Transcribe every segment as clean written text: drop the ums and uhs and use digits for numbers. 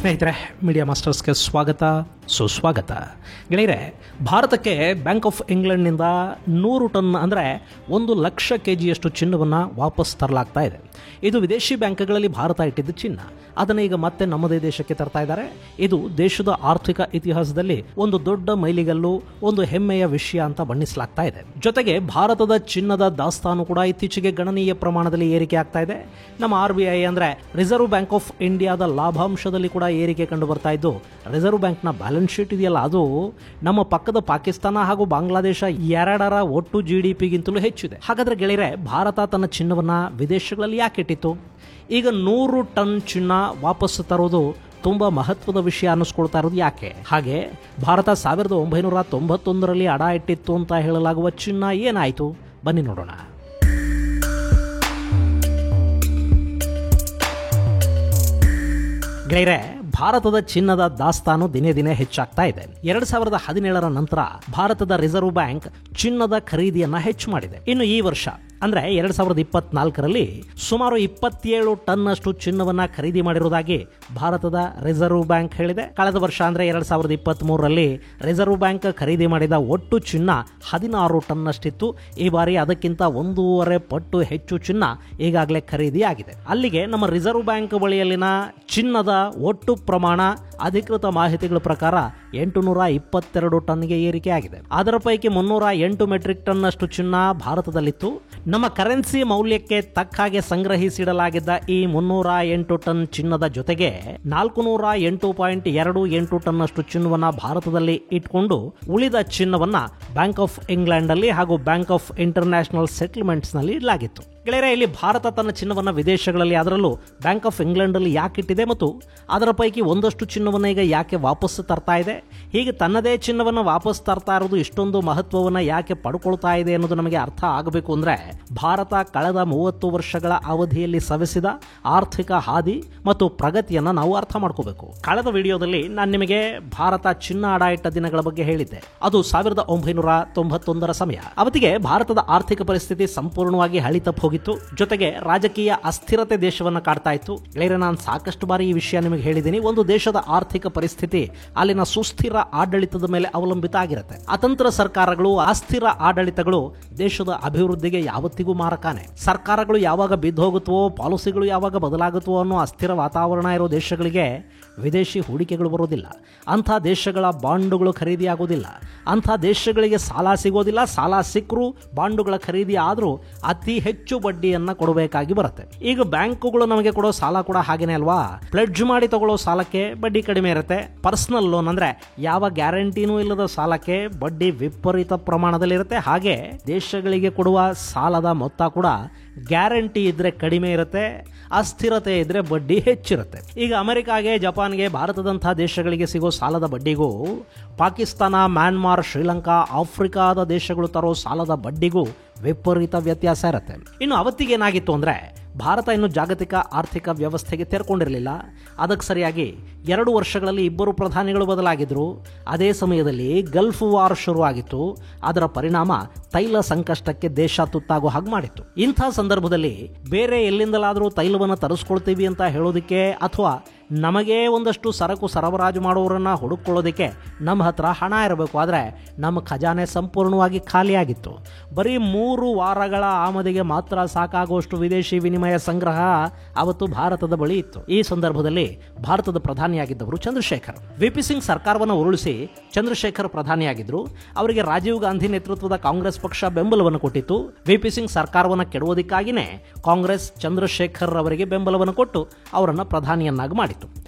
ಸ್ನೇಹಿತರೆ, ಮೀಡಿಯಾ ಮಾಸ್ಟರ್ಸ್ಗೆ ಸ್ವಾಗತ ಸುಸ್ವಾಗತ. ಗೆಳೆಯರೆ, ಭಾರತಕ್ಕೆ ಬ್ಯಾಂಕ್ ಆಫ್ ಇಂಗ್ಲೆಂಡ್ನಿಂದ 100 ಟನ್ ಅಂದರೆ 1,00,000 kgಯಷ್ಟು ಚಿನ್ನವನ್ನು ವಾಪಸ್ ತರಲಾಗ್ತಾ ಇದೆ. ಇದು ವಿದೇಶಿ ಬ್ಯಾಂಕ್ಗಳಲ್ಲಿ ಭಾರತ ಇಟ್ಟಿದ್ದ ಚಿನ್ನ. ಅದನ್ನು ಈಗ ಮತ್ತೆ ನಮ್ಮದೇ ದೇಶಕ್ಕೆ ತರ್ತಾ ಇದ್ದಾರೆ. ಇದು ದೇಶದ ಆರ್ಥಿಕ ಇತಿಹಾಸದಲ್ಲಿ ಒಂದು ದೊಡ್ಡ ಮೈಲಿಗಲ್ಲು, ಒಂದು ಹೆಮ್ಮೆಯ ವಿಷಯ ಅಂತ ಬಣ್ಣಿಸಲಾಗ್ತಾ ಇದೆ. ಜೊತೆಗೆ ಭಾರತದ ಚಿನ್ನದ ದಾಸ್ತಾನು ಕೂಡ ಇತ್ತೀಚೆಗೆ ಗಣನೀಯ ಪ್ರಮಾಣದಲ್ಲಿ ಏರಿಕೆ ಆಗ್ತಾ ಇದೆ. ನಮ್ಮ RBI ಅಂದರೆ ರಿಸರ್ವ್ ಬ್ಯಾಂಕ್ ಆಫ್ ಇಂಡಿಯಾದ ಲಾಭಾಂಶದಲ್ಲಿ ಕೂಡ ಏರಿಕೆ ಕಂಡು ಬರ್ತಾ ಇದ್ದು, ರಿಸರ್ವ್ ಬ್ಯಾಂಕ್ನ ಬ್ಯಾಲೆನ್ಸ್ ಶೀಟ್ ಇದೆಯಲ್ಲ, ಅದು ನಮ್ಮ ಪಕ್ಕದ ಪಾಕಿಸ್ತಾನ ಹಾಗೂ ಬಾಂಗ್ಲಾದೇಶ ಎರಡರ ಒಟ್ಟು GDPಗಿಂತಲೂ ಹೆಚ್ಚಿದೆ. ಹಾಗಾದ್ರೆ ಗೆಳೆಯರೆ, ಭಾರತ ತನ್ನ ಚಿನ್ನವನ್ನ ವಿದೇಶಗಳಲ್ಲಿ ಯಾಕೆ ಇಟ್ಟಿತ್ತು? ಈಗ 100 ಟನ್ ಚಿನ್ನ ವಾಪಸ್ ತರೋದು ತುಂಬಾ ಮಹತ್ವದ ವಿಷಯ ಅನ್ನಿಸ್ಕೊಳ್ತಾ ಇರೋದು ಯಾಕೆ? ಹಾಗೆ ಭಾರತ 1991ರಲ್ಲಿ ಅಡ ಇಟ್ಟಿತ್ತು ಅಂತ ಹೇಳಲಾಗುವ ಚಿನ್ನ ಏನಾಯಿತು? ಬನ್ನಿ ನೋಡೋಣ. ಗೆಳೆಯರೆ, ಭಾರತದ ಚಿನ್ನದ ದಾಸ್ತಾನು ದಿನೇ ದಿನೇ ಹೆಚ್ಚಾಗ್ತಾ ಇದೆ. 2017ರ ನಂತರ ಭಾರತದ ರಿಸರ್ವ್ ಬ್ಯಾಂಕ್ ಚಿನ್ನದ ಖರೀದಿಯನ್ನ ಹೆಚ್ಚು ಮಾಡಿದೆ. ಇನ್ನು ಈ ವರ್ಷ ಅಂದ್ರೆ 2024ರಲ್ಲಿ ಸುಮಾರು 27 ಟನ್ ಅಷ್ಟು ಚಿನ್ನವನ್ನ ಖರೀದಿ ಮಾಡಿರುವುದಾಗಿ ಭಾರತದ ರಿಸರ್ವ್ ಬ್ಯಾಂಕ್ ಹೇಳಿದೆ. ಕಳೆದ ವರ್ಷ ಅಂದ್ರೆ 2023ರಲ್ಲಿ ರಿಸರ್ವ್ ಬ್ಯಾಂಕ್ ಖರೀದಿ ಮಾಡಿದ ಒಟ್ಟು ಚಿನ್ನ 16 ಟನ್ ಅಷ್ಟಿತ್ತು. ಈ ಬಾರಿ ಅದಕ್ಕಿಂತ 1.5 ಪಟ್ಟು ಹೆಚ್ಚು ಚಿನ್ನ ಈಗಾಗಲೇ ಖರೀದಿ ಆಗಿದೆ. ಅಲ್ಲಿಗೆ ನಮ್ಮ ರಿಸರ್ವ್ ಬ್ಯಾಂಕ್ ಬಳಿಯಲ್ಲಿನ ಚಿನ್ನದ ಒಟ್ಟು ಪ್ರಮಾಣ ಅಧಿಕೃತ ಮಾಹಿತಿಗಳ ಪ್ರಕಾರ 822 ಟನ್ಗೆ ಏರಿಕೆ ಆಗಿದೆ. ಅದರ ಪೈಕಿ 308 ಮೆಟ್ರಿಕ್ ಟನ್ ಅಷ್ಟು ಚಿನ್ನ ಭಾರತದಲ್ಲಿತ್ತು. ನಮ್ಮ ಕರೆನ್ಸಿ ಮೌಲ್ಯಕ್ಕೆ ತಕ್ಕ ಹಾಗೆ ಸಂಗ್ರಹಿಸಿಡಲಾಗಿದ್ದ ಈ 308 ಟನ್ ಚಿನ್ನದ ಜೊತೆಗೆ 408.28 ಟನ್ ಅಷ್ಟು ಚಿನ್ನವನ್ನ ಭಾರತದಲ್ಲಿ ಇಟ್ಕೊಂಡು ಉಳಿದ ಚಿನ್ನವನ್ನ ಬ್ಯಾಂಕ್ ಆಫ್ ಇಂಗ್ಲೆಂಡ್ ಅಲ್ಲಿ ಹಾಗೂ ಬ್ಯಾಂಕ್ ಆಫ್ ಇಂಟರ್ನ್ಯಾಷನಲ್ ಸೆಟಲ್ಮೆಂಟ್ಸ್ ನಲ್ಲಿ ಇಡಲಾಗಿತ್ತು. ಗೆಳೆಯರೆ, ಇಲ್ಲಿ ಭಾರತ ತನ್ನ ಚಿನ್ನವನ್ನು ವಿದೇಶಗಳಲ್ಲಿ, ಅದರಲ್ಲೂ ಬ್ಯಾಂಕ್ ಆಫ್ ಇಂಗ್ಲೆಂಡ್ ಅಲ್ಲಿ ಯಾಕೆ ಇಟ್ಟಿದೆ ಮತ್ತು ಅದರ ಪೈಕಿ ಒಂದಷ್ಟು ಚಿನ್ನವನ್ನು ಈಗ ಯಾಕೆ ವಾಪಸ್ ತರ್ತಾ ಇದೆ? ಹೀಗೆ ತನ್ನದೇ ಚಿನ್ನವನ್ನು ವಾಪಸ್ ತರ್ತಾ ಇರೋದು ಇಷ್ಟೊಂದು ಮಹತ್ವವನ್ನು ಯಾಕೆ ಪಡ್ಕೊಳ್ತಾ ಇದೆ ಅನ್ನೋದು ನಮಗೆ ಅರ್ಥ ಆಗಬೇಕು ಅಂದ್ರೆ, ಭಾರತ ಕಳೆದ 30 ವರ್ಷಗಳ ಅವಧಿಯಲ್ಲಿ ಸವೆಸಿದ ಆರ್ಥಿಕ ಹಾದಿ ಮತ್ತು ಪ್ರಗತಿಯನ್ನು ನಾವು ಅರ್ಥ ಮಾಡ್ಕೋಬೇಕು. ಕಳೆದ ವಿಡಿಯೋದಲ್ಲಿ ನಾನು ನಿಮಗೆ ಭಾರತ ಚಿನ್ನ ಅಡ ಇಟ್ಟ ದಿನಗಳ ಬಗ್ಗೆ ಹೇಳಿದ್ದೆ. ಅದು 1991ರ ಸಮಯ. ಅವತ್ತಿಗೆ ಭಾರತದ ಆರ್ಥಿಕ ಪರಿಸ್ಥಿತಿ ಸಂಪೂರ್ಣವಾಗಿ ಹಳಿ ತಪ್ಪಿ ಹೋಗಿತ್ತು. ಜೊತೆಗೆ ರಾಜಕೀಯ ಅಸ್ಥಿರತೆ ದೇಶವನ್ನು ಕಾಡ್ತಾ ಇತ್ತು. ಗೆಳೆಯರೆ, ನಾನು ಸಾಕಷ್ಟು ಬಾರಿ ಈ ವಿಷಯ ನಿಮಗೆ ಹೇಳಿದ್ದೀನಿ. ಒಂದು ದೇಶದ ಆರ್ಥಿಕ ಪರಿಸ್ಥಿತಿ ಅಲ್ಲಿನ ಸುಸ್ಥಿರ ಆಡಳಿತದ ಮೇಲೆ ಅವಲಂಬಿತ ಆಗಿರುತ್ತೆ. ಅತಂತ್ರ ಸರ್ಕಾರಗಳು, ಅಸ್ಥಿರ ಆಡಳಿತಗಳು ದೇಶದ ಅಭಿವೃದ್ಧಿಗೆ ಯಾವತ್ತಿಗೂ ಮಾರಕಾನೆ. ಸರ್ಕಾರಗಳು ಯಾವಾಗ ಬಿದ್ದು ಹೋಗುತ್ತವೋ, ಪಾಲಿಸಿಗಳು ಯಾವಾಗ ಬದಲಾಗುತ್ತವೋ ಅನ್ನೋ ಅಸ್ಥಿರ ವಾತಾವರಣ ಇರೋ ದೇಶಗಳಿಗೆ ವಿದೇಶಿ ಹೂಡಿಕೆಗಳು ಬರೋದಿಲ್ಲ. ಅಂಥ ದೇಶಗಳ ಬಾಂಡುಗಳು ಖರೀದಿ ಆಗೋದಿಲ್ಲ. ಅಂಥ ದೇಶಗಳಿಗೆ ಸಾಲ ಸಿಗೋದಿಲ್ಲ. ಸಾಲ ಸಿಕ್ಕರೂ ಬಾಂಡುಗಳ ಖರೀದಿ ಆದರೂ ಅತಿ ಹೆಚ್ಚು ಬಡ್ಡಿಯನ್ನ ಕೊಡಬೇಕಾಗಿ ಬರುತ್ತೆ. ಈಗ ಬ್ಯಾಂಕುಗಳು ನಮಗೆ ಕೊಡೋ ಸಾಲ ಕೂಡ ಹಾಗೇನೆ ಅಲ್ವಾ? ಪ್ಲೆಡ್ಜ್ ಮಾಡಿ ತಗೊಳ್ಳೋ ಸಾಲಕ್ಕೆ ಬಡ್ಡಿ ಕಡಿಮೆ ಇರುತ್ತೆ. ಪರ್ಸನಲ್ ಲೋನ್ ಅಂದ್ರೆ ಯಾವ ಗ್ಯಾರಂಟಿನೂ ಇಲ್ಲದ ಸಾಲಕ್ಕೆ ಬಡ್ಡಿ ವಿಪರೀತ ಪ್ರಮಾಣದಲ್ಲಿರುತ್ತೆ. ಹಾಗೆ ದೇಶಗಳಿಗೆ ಕೊಡುವ ಸಾಲದ ಮೊತ್ತ ಕೂಡ ಗ್ಯಾರಂಟಿ ಇದ್ರೆ ಕಡಿಮೆ ಇರುತ್ತೆ, ಅಸ್ಥಿರತೆ ಇದ್ರೆ ಬಡ್ಡಿ ಹೆಚ್ಚಿರುತ್ತೆ. ಈಗ ಅಮೆರಿಕಾಗೆ, ಜಪಾನ್ಗೆ, ಭಾರತದಂತಹ ದೇಶಗಳಿಗೆ ಸಿಗೋ ಸಾಲದ ಬಡ್ಡಿಗೂ ಪಾಕಿಸ್ತಾನ, ಮ್ಯಾನ್ಮಾರ್, ಶ್ರೀಲಂಕಾ, ಆಫ್ರಿಕಾದ ದೇಶಗಳು ತರೋ ಸಾಲದ ಬಡ್ಡಿಗೂ ವಿಪರೀತ ವ್ಯತ್ಯಾಸ ಇರುತ್ತೆ. ಇನ್ನು ಅವತ್ತಿಗೆ ಏನಾಗಿತ್ತು ಅಂದ್ರೆ, ಭಾರತ ಇನ್ನು ಜಾಗತಿಕ ಆರ್ಥಿಕ ವ್ಯವಸ್ಥೆಗೆ ತೆರೆಕೊಂಡಿರಲಿಲ್ಲ. ಅದಕ್ಕೆ ಸರಿಯಾಗಿ 2 ವರ್ಷಗಳಲ್ಲಿ 2 ಪ್ರಧಾನಿಗಳು ಬದಲಾಗಿದ್ರು. ಅದೇ ಸಮಯದಲ್ಲಿ ಗಲ್ಫ್ ವಾರ್ ಶುರುವಾಗಿತ್ತು. ಅದರ ಪರಿಣಾಮ ತೈಲ ಸಂಕಷ್ಟಕ್ಕೆ ದೇಶ ತುತ್ತಾಗೋ ಹಾಗೆ ಮಾಡಿತ್ತು. ಇಂಥ ಸಂದರ್ಭದಲ್ಲಿ ಬೇರೆ ಎಲ್ಲಿಂದಲಾದರೂ ತೈಲವನ್ನು ತರಿಸ್ಕೊಳ್ತೀವಿ ಅಂತ ಹೇಳೋದಕ್ಕೆ ಅಥವಾ ನಮಗೆ ಒಂದಷ್ಟು ಸರಕು ಸರಬರಾಜು ಮಾಡುವವರನ್ನ ಹುಡುಕೊಳ್ಳೋದಕ್ಕೆ ನಮ್ಮ ಹತ್ರ ಹಣ ಇರಬೇಕು. ಆದರೆ ನಮ್ಮ ಖಜಾನೆ ಸಂಪೂರ್ಣವಾಗಿ ಖಾಲಿಯಾಗಿತ್ತು. ಬರೀ 3 ವಾರಗಳ ಆಮದಿಗೆ ಮಾತ್ರ ಸಾಕಾಗುವಷ್ಟು ವಿದೇಶಿ ವಿನಿಮಯ ಸಂಗ್ರಹ ಅವತ್ತು ಭಾರತದ ಬಳಿ ಇತ್ತು. ಈ ಸಂದರ್ಭದಲ್ಲಿ ಭಾರತದ ಪ್ರಧಾನಿಯಾಗಿದ್ದವರು ಚಂದ್ರಶೇಖರ್. VP ಸಿಂಗ್ ಸರ್ಕಾರವನ್ನು ಉರುಳಿಸಿ ಚಂದ್ರಶೇಖರ್ ಪ್ರಧಾನಿಯಾಗಿದ್ರು. ಅವರಿಗೆ ರಾಜೀವ್ ಗಾಂಧಿ ನೇತೃತ್ವದ ಕಾಂಗ್ರೆಸ್ ಪಕ್ಷ ಬೆಂಬಲವನ್ನು ಕೊಟ್ಟಿತ್ತು. VP ಸಿಂಗ್ ಸರ್ಕಾರವನ್ನು ಕೆಡವೋದಕ್ಕಾಗಿಯೇ ಕಾಂಗ್ರೆಸ್ ಚಂದ್ರಶೇಖರ್ ಅವರಿಗೆ ಬೆಂಬಲವನ್ನು ಕೊಟ್ಟು ಅವರನ್ನು ಪ್ರಧಾನಿಯನ್ನಾಗಿ ಮಾಡಿತು.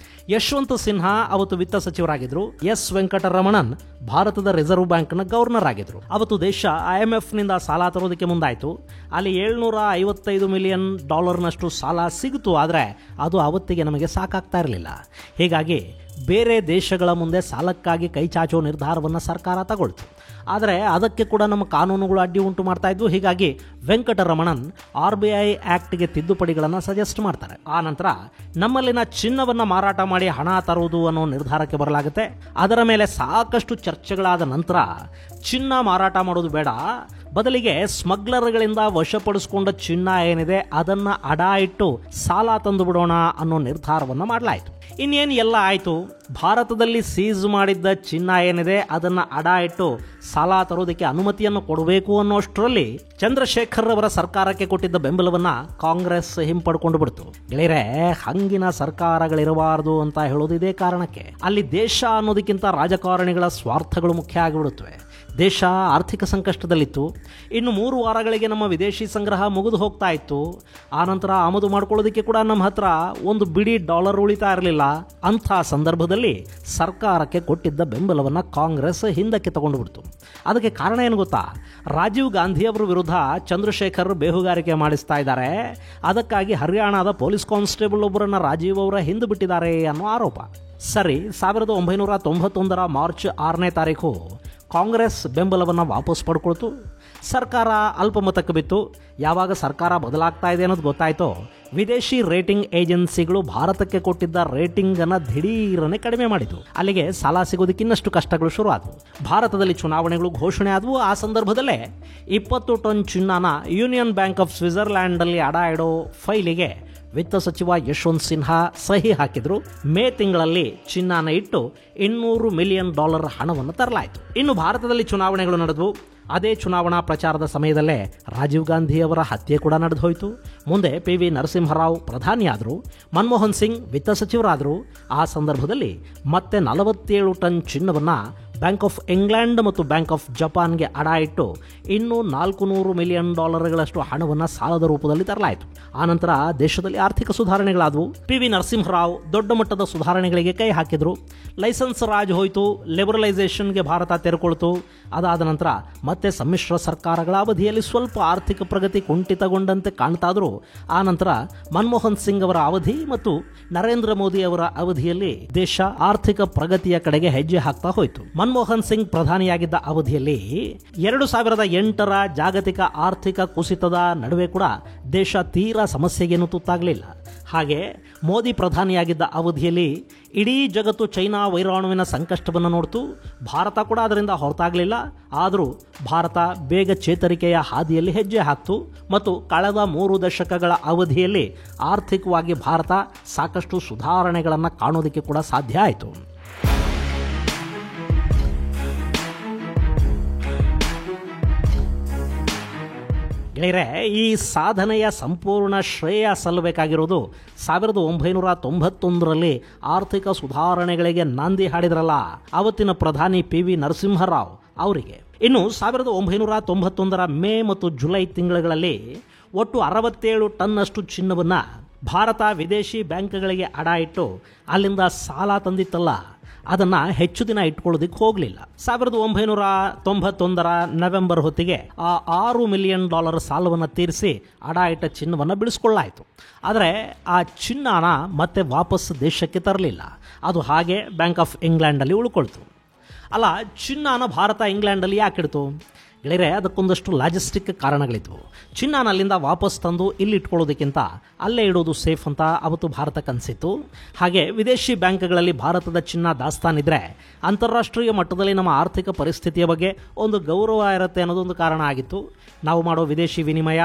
ಯಶವಂತ್ ಸಿನ್ಹಾ ಅವತ್ತು ವಿತ್ತ ಸಚಿವರಾಗಿದ್ರು. S ವೆಂಕಟರಮಣನ್ ಭಾರತದ ರಿಸರ್ವ್ ಬ್ಯಾಂಕ್ನ ಗವರ್ನರ್ ಆಗಿದ್ರು. ಅವತ್ತು ದೇಶ IMF ನಿಂದ ಸಾಲ ತರೋದಕ್ಕೆ ಮುಂದಾಯಿತು. ಅಲ್ಲಿ $755 ಮಿಲಿಯನ್ ಸಾಲ ಸಿಗುತ್ತು. ಆದರೆ ಅದು ಅವತ್ತಿಗೆ ನಮಗೆ ಸಾಕಾಗ್ತಾ ಇರಲಿಲ್ಲ. ಹೀಗಾಗಿ ಬೇರೆ ದೇಶಗಳ ಮುಂದೆ ಸಾಲಕ್ಕಾಗಿ ಕೈ ಚಾಚೋ ನಿರ್ಧಾರವನ್ನು ಸರ್ಕಾರ ತಗೊಳ್ತು. ಆದರೆ ಅದಕ್ಕೆ ಕೂಡ ನಮ್ಮ ಕಾನೂನುಗಳು ಅಡ್ಡಿ ಉಂಟು ಮಾಡ್ತಾ ಇದ್ವು. ಹೀಗಾಗಿ ವೆಂಕಟರಮಣನ್ RBI ಆಕ್ಟ್ಗೆ ತಿದ್ದುಪಡಿಗಳನ್ನು ಸಜೆಸ್ಟ್ ಮಾಡ್ತಾರೆ. ಆ ನಂತರ ನಮ್ಮಲ್ಲಿನ ಚಿನ್ನವನ್ನು ಮಾರಾಟ ಮಾಡಿ ಹಣ ತರುವುದು ಅನ್ನೋ ನಿರ್ಧಾರಕ್ಕೆ ಬರಲಾಗುತ್ತೆ. ಅದರ ಮೇಲೆ ಸಾಕಷ್ಟು ಚರ್ಚೆಗಳಾದ ನಂತರ ಚಿನ್ನ ಮಾರಾಟ ಮಾಡೋದು ಬೇಡ, ಬದಲಿಗೆ ಸ್ಮಗ್ಲರ್ಗಳಿಂದ ವಶಪಡಿಸಿಕೊಂಡ ಚಿನ್ನ ಏನಿದೆ ಅದನ್ನ ಅಡ ಇಟ್ಟು ಸಾಲ ತಂದು ಬಿಡೋಣ ಅನ್ನೋ ನಿರ್ಧಾರವನ್ನು ಮಾಡಲಾಯಿತು. ಇನ್ನೇನು ಎಲ್ಲ ಆಯಿತು, ಭಾರತದಲ್ಲಿ ಸೀಸ್ ಮಾಡಿದ್ದ ಚಿನ್ನ ಏನಿದೆ ಅದನ್ನು ಅಡ ಇಟ್ಟು ಸಾಲ ತರೋದಕ್ಕೆ ಅನುಮತಿಯನ್ನು ಕೊಡಬೇಕು ಅನ್ನೋಷ್ಟರಲ್ಲಿ ಚಂದ್ರಶೇಖರ್ ಅವರ ಸರ್ಕಾರಕ್ಕೆ ಕೊಟ್ಟಿದ್ದ ಬೆಂಬಲವನ್ನ ಕಾಂಗ್ರೆಸ್ ಹಿಂಪಡ್ಕೊಂಡು ಬಿಡ್ತು. ಗೆಳೆಯರೆ, ಹಂಗಿನ ಸರ್ಕಾರಗಳಿರಬಾರದು ಅಂತ ಹೇಳೋದು ಇದೇ ಕಾರಣಕ್ಕೆ. ಅಲ್ಲಿ ದೇಶ ಅನ್ನೋದಕ್ಕಿಂತ ರಾಜಕಾರಣಿಗಳ ಸ್ವಾರ್ಥಗಳು ಮುಖ್ಯ ಆಗಿಬಿಡುತ್ತವೆ. ದೇಶ ಆರ್ಥಿಕ ಸಂಕಷ್ಟದಲ್ಲಿತ್ತು. ಇನ್ನು 3 ವಾರಗಳಿಗೆ ನಮ್ಮ ವಿದೇಶಿ ಸಂಗ್ರಹ ಮುಗಿದು ಹೋಗ್ತಾ ಇತ್ತು. ಆನಂತರ ಆಮದು ಮಾಡ್ಕೊಳ್ಳೋದಕ್ಕೆ ಕೂಡ ನಮ್ಮ ಹತ್ರ ಒಂದು ಬಿಡಿ ಡಾಲರ್ ಉಳಿತಾ ಇರಲಿಲ್ಲ. ಅಂಥ ಸಂದರ್ಭದಲ್ಲಿ ಸರ್ಕಾರಕ್ಕೆ ಕೊಟ್ಟಿದ್ದ ಬೆಂಬಲವನ್ನು ಕಾಂಗ್ರೆಸ್ ಹಿಂದಕ್ಕೆ ತಗೊಂಡು ಬಿಡ್ತು. ಅದಕ್ಕೆ ಕಾರಣ ಏನು ಗೊತ್ತಾ? ರಾಜೀವ್ ಗಾಂಧಿ ಅವರ ವಿರುದ್ಧ ಚಂದ್ರಶೇಖರ್ ಬೇಹುಗಾರಿಕೆ ಮಾಡಿಸ್ತಾ ಇದ್ದಾರೆ. ಅದಕ್ಕಾಗಿ ಹರಿಯಾಣದ ಪೊಲೀಸ್ ಕಾನ್ಸ್ಟೇಬಲ್ ಒಬ್ಬರನ್ನ ರಾಜೀವ್ ಅವರ ಹಿಂದೆ ಬಿಟ್ಟಿದ್ದಾರೆ ಅನ್ನೋ ಆರೋಪ. ಸರಿ, 1991 ಮಾರ್ಚ್ 6ನೇ ತಾರೀಕು ಕಾಂಗ್ರೆಸ್ ಬೆಂಬಲವನ್ನು ವಾಪಸ್ ಪಡ್ಕೊಳ್ತು. ಸರ್ಕಾರ ಅಲ್ಪಮತಕ್ಕೆ ಬಿತ್ತು. ಯಾವಾಗ ಸರ್ಕಾರ ಬದಲಾಗ್ತಾ ಇದೆ ಅನ್ನೋದು ಗೊತ್ತಾಯ್ತೋ, ವಿದೇಶಿ ರೇಟಿಂಗ್ ಏಜೆನ್ಸಿಗಳು ಭಾರತಕ್ಕೆ ಕೊಟ್ಟಿದ್ದ ರೇಟಿಂಗನ್ನು ದಿಢೀರನೆ ಕಡಿಮೆ ಮಾಡಿತು. ಅಲ್ಲಿಗೆ ಸಾಲ ಸಿಗೋದಕ್ಕೆ ಇನ್ನಷ್ಟು ಕಷ್ಟಗಳು ಶುರು ಆದವು. ಭಾರತದಲ್ಲಿ ಚುನಾವಣೆಗಳು ಘೋಷಣೆ ಆದವು. ಆ ಸಂದರ್ಭದಲ್ಲೇ 20 ಟನ್ ಚಿನ್ನನ ಯೂನಿಯನ್ ಬ್ಯಾಂಕ್ ಆಫ್ ಸ್ವಿಟ್ಜರ್ಲ್ಯಾಂಡ್ನಲ್ಲಿ ಅಡ ಇಡೋ ಫೈಲಿಗೆ ವಿತ್ತ ಸಚಿವ ಯಶವಂತ್ ಸಿನ್ಹಾ ಸಹಿ ಹಾಕಿದ್ರು. ಮೇ ತಿಂಗಳಲ್ಲಿ ಚಿನ್ನಾನ ಇಟ್ಟು $200 ಮಿಲಿಯನ್ ಹಣವನ್ನು ತರಲಾಯಿತು. ಇನ್ನು ಭಾರತದಲ್ಲಿ ಚುನಾವಣೆಗಳು ನಡೆದವು. ಅದೇ ಚುನಾವಣಾ ಪ್ರಚಾರದ ಸಮಯದಲ್ಲೇ ರಾಜೀವ್ ಗಾಂಧಿ ಅವರ ಹತ್ಯೆ ಕೂಡ ನಡೆದು ಹೋಯಿತು. ಮುಂದೆ PV ನರಸಿಂಹರಾವ್ ಪ್ರಧಾನಿಯಾದರು, ಮನಮೋಹನ್ ಸಿಂಗ್ ವಿತ್ತ ಸಚಿವರಾದರು. ಆ ಸಂದರ್ಭದಲ್ಲಿ ಮತ್ತೆ 47 ಟನ್ ಚಿನ್ನವನ್ನು ಬ್ಯಾಂಕ್ ಆಫ್ ಇಂಗ್ಲೆಂಡ್ ಮತ್ತು ಬ್ಯಾಂಕ್ ಆಫ್ ಜಪಾನ್ಗೆ ಅಡ ಇಟ್ಟು ಇನ್ನೂ $400 ಮಿಲಿಯನ್ ಹಣವನ್ನು ಸಾಲದ ರೂಪದಲ್ಲಿ ತರಲಾಯಿತು. ಆನಂತರ ದೇಶದಲ್ಲಿ ಆರ್ಥಿಕ ಸುಧಾರಣೆಗಳಾದವು. PV ನರಸಿಂಹರಾವ್ ದೊಡ್ಡ ಮಟ್ಟದ ಸುಧಾರಣೆಗಳಿಗೆ ಕೈ ಹಾಕಿದರು. ಲೈಸೆನ್ಸ್ ರಾಜ್ ಹೋಯಿತು. ಲಿಬರಲೈಸೇಷನ್ಗೆ ಭಾರತ ತೆರೆಕೊಳ್ತು. ಅದಾದ ನಂತರ ಮತ್ತೆ ಸಮ್ಮಿಶ್ರ ಸರ್ಕಾರಗಳ ಅವಧಿಯಲ್ಲಿ ಸ್ವಲ್ಪ ಆರ್ಥಿಕ ಪ್ರಗತಿ ಕುಂಠಿತಗೊಂಡಂತೆ ಕಾಣ್ತಾದರೂ ಆ ನಂತರ ಮನಮೋಹನ್ ಸಿಂಗ್ ಅವರ ಅವಧಿ ಮತ್ತು ನರೇಂದ್ರ ಮೋದಿ ಅವರ ಅವಧಿಯಲ್ಲಿ ದೇಶ ಆರ್ಥಿಕ ಪ್ರಗತಿಯ ಕಡೆಗೆ ಹೆಜ್ಜೆ ಹಾಕ್ತಾ ಹೋಯಿತು. ಮನಮೋಹನ್ ಸಿಂಗ್ ಪ್ರಧಾನಿಯಾಗಿದ್ದ ಅವಧಿಯಲ್ಲಿ 2008ರ ಜಾಗತಿಕ ಆರ್ಥಿಕ ಕುಸಿತದ ನಡುವೆ ಕೂಡ ದೇಶ ತೀರಾ ಸಮಸ್ಯೆಗೇನು ತುತ್ತಾಗಲಿಲ್ಲ. ಹಾಗೆ ಮೋದಿ ಪ್ರಧಾನಿಯಾಗಿದ್ದ ಅವಧಿಯಲ್ಲಿ ಇಡೀ ಜಗತ್ತು ಚೈನಾ ವೈರಾಣುವಿನ ಸಂಕಷ್ಟವನ್ನು ನೋಡ್ತು. ಭಾರತ ಕೂಡ ಅದರಿಂದ ಹೊರತಾಗಲಿಲ್ಲ. ಆದರೂ ಭಾರತ ಬೇಗ ಚೇತರಿಕೆಯ ಹಾದಿಯಲ್ಲಿ ಹೆಜ್ಜೆ ಹಾಕ್ತು ಮತ್ತು ಕಳೆದ 3 ದಶಕಗಳ ಅವಧಿಯಲ್ಲಿ ಆರ್ಥಿಕವಾಗಿ ಭಾರತ ಸಾಕಷ್ಟು ಸುಧಾರಣೆಗಳನ್ನು ಕಾಣೋದಕ್ಕೆ ಕೂಡ ಸಾಧ್ಯ ಆಯಿತು. ಗೆಳೆಯರೆ, ಈ ಸಾಧನೆಯ ಸಂಪೂರ್ಣ ಶ್ರೇಯ ಸಲ್ಲಬೇಕಾಗಿರೋದು 1991ರಲ್ಲಿ ಆರ್ಥಿಕ ಸುಧಾರಣೆಗಳಿಗೆ ನಾಂದಿ ಹಾಡಿದ್ರಲ್ಲ ಅವತ್ತಿನ ಪ್ರಧಾನಿ PV ನರಸಿಂಹರಾವ್ ಅವರಿಗೆ. ಇನ್ನು 1991ರ ಮೇ ಮತ್ತು ಜುಲೈ ತಿಂಗಳುಗಳಲ್ಲಿ ಒಟ್ಟು 67 ಟನ್ನಷ್ಟು ಚಿನ್ನವನ್ನು ಭಾರತ ವಿದೇಶಿ ಬ್ಯಾಂಕ್ಗಳಿಗೆ ಅಡ ಇಟ್ಟು ಅಲ್ಲಿಂದ ಸಾಲ ತಂದಿತ್ತಲ್ಲ, ಅದನ್ನು ಹೆಚ್ಚು ದಿನ ಇಟ್ಕೊಳ್ಳೋದಕ್ಕೆ ಹೋಗಲಿಲ್ಲ. 1991ರ ನವೆಂಬರ್ ಹೊತ್ತಿಗೆ ಆ $6 ಮಿಲಿಯನ್ ಸಾಲವನ್ನು ತೀರಿಸಿ ಅಡ ಇಟ್ಟ ಚಿನ್ನವನ್ನು ಬಿಡಿಸ್ಕೊಳ್ಳಾಯಿತು. ಆದರೆ ಆ ಚಿನ್ನನ ಮತ್ತೆ ವಾಪಸ್ ದೇಶಕ್ಕೆ ತರಲಿಲ್ಲ. ಅದು ಹಾಗೆ ಬ್ಯಾಂಕ್ ಆಫ್ ಇಂಗ್ಲೆಂಡಲ್ಲಿ ಉಳ್ಕೊಳ್ತು. ಅಲ್ಲ, ಚಿನ್ನನ ಭಾರತ ಇಂಗ್ಲೆಂಡಲ್ಲಿ ಯಾಕಿಡ್ತು? ಗೆಳೆಯರೆ, ಅದಕ್ಕೊಂದಷ್ಟು ಲಾಜಿಸ್ಟಿಕ್ ಕಾರಣಗಳಿದ್ವು. ಚಿನ್ನನ ಅಲ್ಲಿಂದ ವಾಪಸ್ ತಂದು ಇಲ್ಲಿ ಇಟ್ಕೊಳ್ಳೋದಕ್ಕಿಂತ ಅಲ್ಲೇ ಇಡೋದು ಸೇಫ್ ಅಂತ ಅವತ್ತು ಭಾರತಕ್ಕೆ ಅನಿಸಿತ್ತು. ಹಾಗೆ ವಿದೇಶಿ ಬ್ಯಾಂಕ್ಗಳಲ್ಲಿ ಭಾರತದ ಚಿನ್ನ ದಾಸ್ತಾನಿದ್ರೆ ಅಂತಾರಾಷ್ಟ್ರೀಯ ಮಟ್ಟದಲ್ಲಿ ನಮ್ಮ ಆರ್ಥಿಕ ಪರಿಸ್ಥಿತಿಯ ಬಗ್ಗೆ ಒಂದು ಗೌರವ ಇರುತ್ತೆ ಅನ್ನೋದೊಂದು ಕಾರಣ ಆಗಿತ್ತು. ನಾವು ಮಾಡೋ ವಿದೇಶಿ ವಿನಿಮಯ,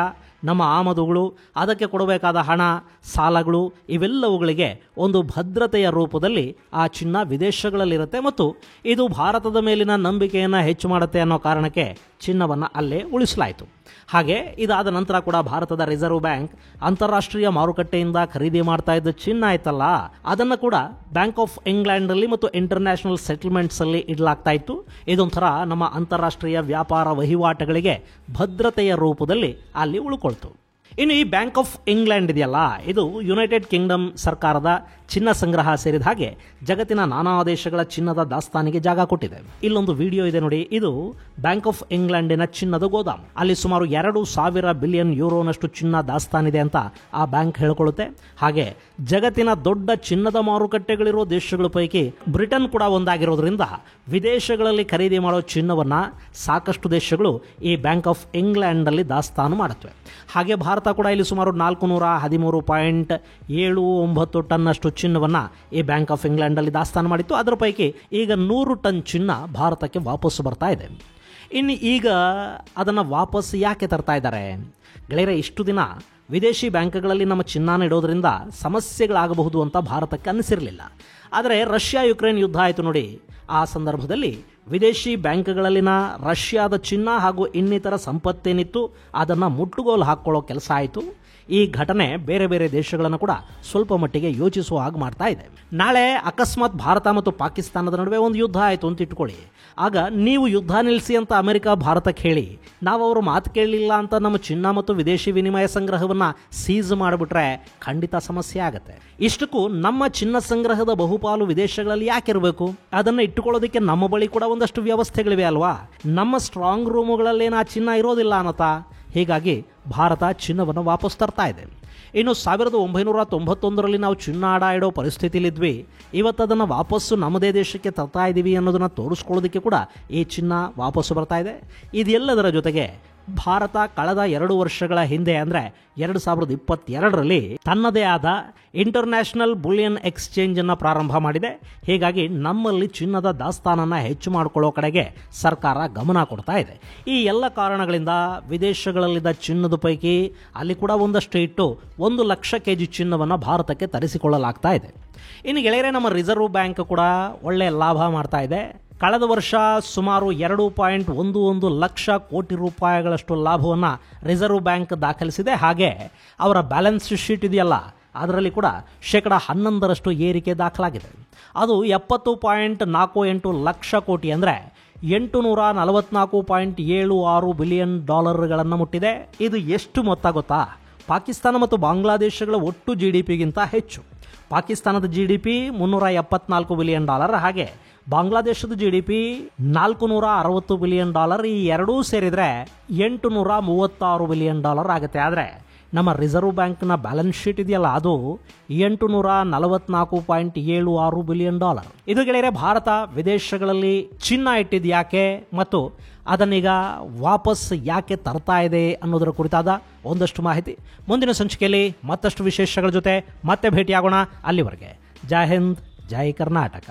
ನಮ್ಮ ಆಮದುಗಳು, ಅದಕ್ಕೆ ಕೊಡಬೇಕಾದ ಹಣ, ಸಾಲಗಳು ಇವೆಲ್ಲವುಗಳಿಗೆ ಒಂದು ಭದ್ರತೆಯ ರೂಪದಲ್ಲಿ ಆ ಚಿನ್ನ ವಿದೇಶಗಳಲ್ಲಿರುತ್ತೆ ಮತ್ತು ಇದು ಭಾರತದ ಮೇಲಿನ ನಂಬಿಕೆಯನ್ನು ಹೆಚ್ಚು ಮಾಡುತ್ತೆ ಅನ್ನೋ ಕಾರಣಕ್ಕೆ ಚಿನ್ನವನ್ನು ಅಲ್ಲೇ ಉಳಿಸಲಾಯಿತು. ಹಾಗೆ ಇದಾದ ನಂತರ ಕೂಡ ಭಾರತದ ರಿಸರ್ವ್ ಬ್ಯಾಂಕ್ ಅಂತಾರಾಷ್ಟ್ರೀಯ ಮಾರುಕಟ್ಟೆಯಿಂದ ಖರೀದಿ ಮಾಡ್ತಾ ಇದ್ದ ಚಿನ್ನ ಆಯ್ತಲ್ಲ, ಅದನ್ನು ಕೂಡ ಬ್ಯಾಂಕ್ ಆಫ್ ಇಂಗ್ಲೆಂಡಲ್ಲಿ ಮತ್ತು ಇಂಟರ್ನ್ಯಾಷನಲ್ ಸೆಟಲ್ಮೆಂಟ್ಸಲ್ಲಿ ಇಡಲಾಗ್ತಾ ಇತ್ತು. ಇದೊಂಥರ ನಮ್ಮ ಅಂತಾರಾಷ್ಟ್ರೀಯ ವ್ಯಾಪಾರ ವಹಿವಾಟುಗಳಿಗೆ ಭದ್ರತೆಯ ರೂಪದಲ್ಲಿ ಅಲ್ಲಿ ಉಳ್ಕೊಳ್ತು. ಇನ್ನು ಈ ಬ್ಯಾಂಕ್ ಆಫ್ ಇಂಗ್ಲೆಂಡ್ ಇದೆಯಲ್ಲ, ಇದು ಯುನೈಟೆಡ್ ಕಿಂಗ್ಡಮ್ ಸರ್ಕಾರದ ಚಿನ್ನ ಸಂಗ್ರಹ ಸೇರಿದ ಹಾಗೆ ಜಗತ್ತಿನ ನಾನಾ ದೇಶಗಳ ಚಿನ್ನದ ದಾಸ್ತಾನಿಗೆ ಜಾಗ ಕೊಟ್ಟಿದೆ. ಇಲ್ಲೊಂದು ವಿಡಿಯೋ ಇದೆ ನೋಡಿ. ಇದು ಬ್ಯಾಂಕ್ ಆಫ್ ಇಂಗ್ಲೆಂಡಿನ ಚಿನ್ನದ ಗೋದಾಮು. ಅಲ್ಲಿ ಸುಮಾರು 2,000 ಬಿಲಿಯನ್ ಯೂರೋನಷ್ಟು ಚಿನ್ನ ದಾಸ್ತಾನಿದೆ ಅಂತ ಆ ಬ್ಯಾಂಕ್ ಹೇಳ್ಕೊಳ್ಳುತ್ತೆ. ಹಾಗೆ ಜಗತ್ತಿನ ದೊಡ್ಡ ಚಿನ್ನದ ಮಾರುಕಟ್ಟೆಗಳಿರೋ ದೇಶಗಳ ಪೈಕಿ ಬ್ರಿಟನ್ ಕೂಡ ಒಂದಾಗಿರೋದ್ರಿಂದ ವಿದೇಶಗಳಲ್ಲಿ ಖರೀದಿ ಮಾಡೋ ಚಿನ್ನವನ್ನು ಸಾಕಷ್ಟು ದೇಶಗಳು ಈ ಬ್ಯಾಂಕ್ ಆಫ್ ಇಂಗ್ಲೆಂಡಲ್ಲಿ ದಾಸ್ತಾನು ಮಾಡುತ್ತವೆ. ಹಾಗೆ ಭಾರತ ಕೂಡ ಇಲ್ಲಿ ಸುಮಾರು 413.79 ಟನ್ನಷ್ಟು ಚಿನ್ನವನ್ನು ಈ ಬ್ಯಾಂಕ್ ಆಫ್ ಇಂಗ್ಲೆಂಡಲ್ಲಿ ದಾಸ್ತಾನು ಮಾಡಿತ್ತು. ಅದರ ಪೈಕಿ ಈಗ 100 ಟನ್ ಚಿನ್ನ ಭಾರತಕ್ಕೆ ವಾಪಸ್ಸು ಬರ್ತಾ ಇದೆ. ಇನ್ನು ಈಗ ಅದನ್ನು ವಾಪಸ್ ಯಾಕೆ ತರ್ತಾ ಇದ್ದಾರೆ ಗೆಳೆಯರೆ? ಇಷ್ಟು ದಿನ ವಿದೇಶಿ ಬ್ಯಾಂಕ್ಗಳಲ್ಲಿ ನಮ್ಮ ಚಿನ್ನಾನ ಇಡೋದ್ರಿಂದ ಸಮಸ್ಯೆಗಳಾಗಬಹುದು ಅಂತ ಭಾರತಕ್ಕೆ ಅನ್ನಿಸಿರಲಿಲ್ಲ. ಆದರೆ ರಷ್ಯಾ ಯುಕ್ರೇನ್ ಯುದ್ಧ ಆಯಿತು ನೋಡಿ, ಆ ಸಂದರ್ಭದಲ್ಲಿ ವಿದೇಶಿ ಬ್ಯಾಂಕ್ಗಳಲ್ಲಿನ ರಷ್ಯಾದ ಚಿನ್ನ ಹಾಗೂ ಇನ್ನಿತರ ಸಂಪತ್ತೇನಿತ್ತು ಅದನ್ನು ಮುಟ್ಟುಗೋಲು ಹಾಕ್ಕೊಳ್ಳೋ ಕೆಲಸ ಆಯಿತು. ಈ ಘಟನೆ ಬೇರೆ ಬೇರೆ ದೇಶಗಳನ್ನು ಕೂಡ ಸ್ವಲ್ಪ ಮಟ್ಟಿಗೆ ಯೋಚಿಸುವ ಹಾಗೆ ಮಾಡ್ತಾ ಇದೆ. ನಾಳೆ ಅಕಸ್ಮಾತ್ ಭಾರತ ಮತ್ತು ಪಾಕಿಸ್ತಾನದ ನಡುವೆ ಒಂದು ಯುದ್ಧ ಆಯಿತು ಅಂತ ಇಟ್ಕೊಳ್ಳಿ. ಆಗ ನೀವು ಯುದ್ಧ ನಿಲ್ಲಿಸಿ ಅಂತ ಅಮೆರಿಕ ಭಾರತಕ್ಕೆ ಹೇಳಿ ನಾವು ಅವರು ಮಾತು ಕೇಳಲಿಲ್ಲ ಅಂತ ನಮ್ಮ ಚಿನ್ನ ಮತ್ತು ವಿದೇಶಿ ವಿನಿಮಯ ಸಂಗ್ರಹವನ್ನು ಸೀಸ್ ಮಾಡಿಬಿಟ್ರೆ ಖಂಡಿತ ಸಮಸ್ಯೆ ಆಗುತ್ತೆ. ಇಷ್ಟಕ್ಕೂ ನಮ್ಮ ಚಿನ್ನ ಸಂಗ್ರಹದ ಬಹುಪಾಲು ವಿದೇಶಗಳಲ್ಲಿ ಯಾಕಿರಬೇಕು? ಅದನ್ನು ಇಟ್ಟುಕೊಳ್ಳೋದಕ್ಕೆ ನಮ್ಮ ಬಳಿ ಕೂಡ ಒಂದಷ್ಟು ವ್ಯವಸ್ಥೆಗಳಿವೆ ಅಲ್ವಾ. ನಮ್ಮ ಸ್ಟ್ರಾಂಗ್ ರೂಮುಗಳಲ್ಲೇನು ಆ ಚಿನ್ನ ಇರೋದಿಲ್ಲ ಅನ್ನತಾ. ಹೀಗಾಗಿ ಭಾರತ ಚಿನ್ನವನ್ನು ವಾಪಸ್ ತರ್ತಾ ಇದೆ. ಇನ್ನು 1991ರಲ್ಲಿ ನಾವು ಚಿನ್ನ ಅಡ ಇಡೋ ಪರಿಸ್ಥಿತಿಲಿದ್ವಿ. ಇವತ್ತು ಅದನ್ನು ವಾಪಸ್ಸು ನಮ್ಮದೇ ದೇಶಕ್ಕೆ ತರ್ತಾ ಇದ್ದೀವಿ ಅನ್ನೋದನ್ನು ತೋರಿಸ್ಕೊಳ್ಳೋದಕ್ಕೆ ಕೂಡ ಈ ಚಿನ್ನ ವಾಪಸ್ಸು ಬರ್ತಾ ಇದೆ. ಇದೆಲ್ಲದರ ಜೊತೆಗೆ ಭಾರತ ಕಳೆದ 2 ವರ್ಷಗಳ ಹಿಂದೆ ಅಂದರೆ 2022ರಲ್ಲಿ ತನ್ನದೇ ಆದ ಇಂಟರ್ನ್ಯಾಷನಲ್ ಬುಲಿಯನ್ ಎಕ್ಸ್ಚೇಂಜ್ ಅನ್ನು ಪ್ರಾರಂಭ ಮಾಡಿದೆ. ಹೀಗಾಗಿ ನಮ್ಮಲ್ಲಿ ಚಿನ್ನದ ದಾಸ್ತಾನನ್ನು ಹೆಚ್ಚು ಮಾಡಿಕೊಳ್ಳೋ ಕಡೆಗೆ ಸರ್ಕಾರ ಗಮನ ಕೊಡ್ತಾ ಇದೆ. ಈ ಎಲ್ಲ ಕಾರಣಗಳಿಂದ ವಿದೇಶಗಳಲ್ಲಿದ್ದ ಚಿನ್ನದ ಪೈಕಿ ಅಲ್ಲಿ ಕೂಡ ಒಂದಷ್ಟು ಇಟ್ಟು 1 ಲಕ್ಷ ಕೆಜಿ ಚಿನ್ನವನ್ನು ಭಾರತಕ್ಕೆ ತರಿಸಿಕೊಳ್ಳಲಾಗ್ತಾ ಇದೆ. ಇನ್ನು ಗೆಳೆಯರೆ, ನಮ್ಮ ರಿಸರ್ವ್ ಬ್ಯಾಂಕ್ ಕೂಡ ಒಳ್ಳೆಯ ಲಾಭ ಮಾಡ್ತಾ ಇದೆ. ಕಳೆದ ವರ್ಷ ಸುಮಾರು 2.11 ಲಕ್ಷ ಕೋಟಿ ರೂಪಾಯಿಗಳಷ್ಟು ಲಾಭವನ್ನು ರಿಸರ್ವ್ ಬ್ಯಾಂಕ್ ದಾಖಲಿಸಿದೆ. ಹಾಗೆ ಅವರ ಬ್ಯಾಲೆನ್ಸ್ ಶೀಟ್ ಇದೆಯಲ್ಲ, ಅದರಲ್ಲಿ ಕೂಡ 11% ಏರಿಕೆ ದಾಖಲಾಗಿದೆ. ಅದು 70.48 ಲಕ್ಷ ಕೋಟಿ ಅಂದರೆ $844.76 ಬಿಲಿಯನ್ ಮುಟ್ಟಿದೆ. ಇದು ಎಷ್ಟು ಮೊತ್ತ ಗೊತ್ತಾ? ಪಾಕಿಸ್ತಾನ ಮತ್ತು ಬಾಂಗ್ಲಾದೇಶಗಳ ಒಟ್ಟು GDPಗಿಂತ ಹೆಚ್ಚು. ಪಾಕಿಸ್ತಾನದ GDP $374 ಬಿಲಿಯನ್, ಹಾಗೆ ಬಾಂಗ್ಲಾದೇಶದ GDP $460 ಬಿಲಿಯನ್. ಈ ಎರಡೂ ಸೇರಿದರೆ $836 ಬಿಲಿಯನ್ ಆಗುತ್ತೆ. ಆದರೆ ನಮ್ಮ ರಿಸರ್ವ್ ಬ್ಯಾಂಕ್ನ ಬ್ಯಾಲೆನ್ಸ್ ಶೀಟ್ ಇದೆಯಲ್ಲ, ಅದು $844.76 ಬಿಲಿಯನ್. ಇದು ಗೆಳೆಯರೆ, ಭಾರತ ವಿದೇಶಗಳಲ್ಲಿ ಚಿನ್ನ ಇಟ್ಟಿದ್ದು ಯಾಕೆ ಮತ್ತು ಅದನ್ನೀಗ ವಾಪಸ್ ಯಾಕೆ ತರ್ತಾ ಇದೆ ಅನ್ನೋದರ ಕುರಿತಾದ ಒಂದಷ್ಟು ಮಾಹಿತಿ ಮುಂದಿನ ಸಂಚಿಕೆಯಲ್ಲಿ ಮತ್ತಷ್ಟು ವಿಶೇಷಗಳ ಜೊತೆ ಮತ್ತೆ ಭೇಟಿಯಾಗೋಣ. ಅಲ್ಲಿವರೆಗೆ ಜೈ ಹಿಂದ್, ಜೈ ಕರ್ನಾಟಕ.